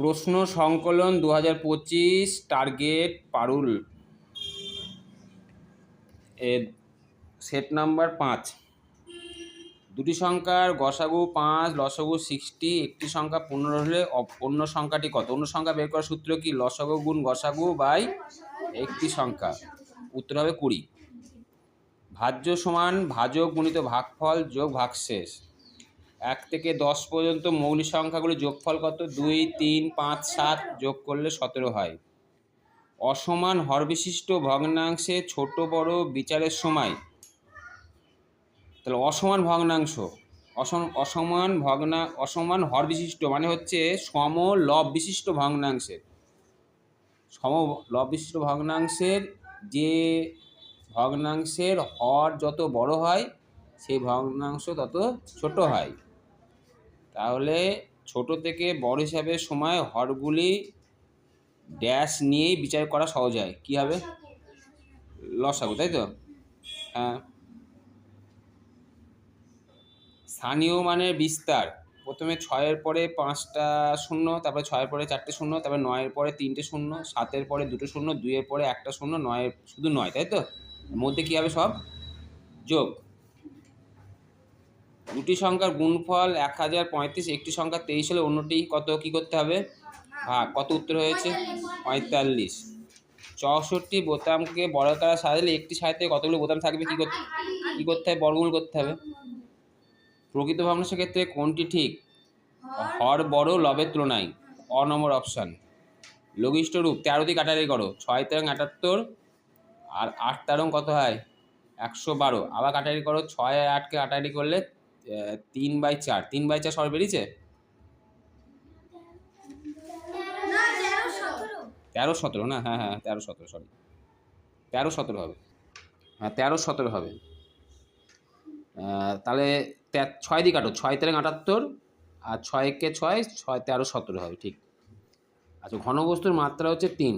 প্রশ্ন সংকলন 2025 টার্গেট পারুল এর সেট নাম্বার 5। দুটি সংখ্যার গসাগু 5, লসাগু 60, একটি সংখ্যা 15 হলে অন্য সংখ্যাটি কত? অন্য সংখ্যা বের করার সূত্র কি? লসাগু গুণ গসাগু বাই একটি সংখ্যা, উত্তর হবে 20। ভাজ্য সমান ভাজক গুণিত ভাগফল যোগ ভাগশেষ। 1 থেকে 10 পর্যন্ত মৌলিক সংখ্যাগুলির যোগফল কত? 2, 3, 5, 7 যোগ করলে 17 হয়। অসমান হরবিশিষ্ট ভগ্নাংশে ছোট বড় বিচারের সময়, তাহলে অসমান ভগ্নাংশ, অসমান হর বিশিষ্ট মানে হচ্ছে সম লব বিশিষ্ট ভগ্নাংশের, সম লব বিশিষ্ট ভগ্নাংশের যে ভগ্নাংশের হর যত বড় হয় সেই ভগ্নাংশ তত ছোট হয়। তাহলে ছোট থেকে বড় হিসাবে সময় হরগুলি ড্যাশ নিয়েই বিচার করা সহজ হয়। কী হবে? লসাগু, তাই তো? হ্যাঁ। স্থানীয় মানের বিস্তার, প্রথমে 6-এর পরে 5টা শূন্য, তারপরে 6-এর পরে 4টে শূন্য, তারপরে 9-এর পরে 3টে শূন্য, 7-এর পরে 2টো শূন্য, 2-এর পরে 1টা শূন্য, 9-এর শুধু 9, তাই তো? মধ্যে কী হবে? সব যোগ। দুটি সংখ্যার গুণফল 1035, একটি সংখ্যা 23 হলে অন্যটি কত? কী করতে হবে? ভাগ। কত উত্তর হয়েছে? 45। 64 বোতামকে বর্গাকারে সাজালে একটি সারিতে কতগুলো বোতাম থাকবে? কী করতে হবে? বর্গমূল করতে হবে। প্রকৃত ভগ্নাংশের ক্ষেত্রে কোনটি ঠিক? হর বড় লবের তুলনায়, অ নম্বর অপশান। লঘিষ্ঠ রূপ 13 দিয়ে কাটারি করো, 6 তেরং 78 আর 8 তেরং কত হয়? 112। আবার কাটারি করো, 6 আর 8কে কাটারি করলে 3/4, 3/4 সর বেরিয়েছে? 13-17 না? হ্যাঁ হ্যাঁ 13-17, সরি 13-17 হবে। হ্যাঁ 13-17 হবে। তাহলে 6 দিয়ে কাটো, 6 তেরং 78 আর 6 কে 6, 6 13-17 হবে, ঠিক। আচ্ছা, ঘনবস্তুর মাত্রা হচ্ছে 3।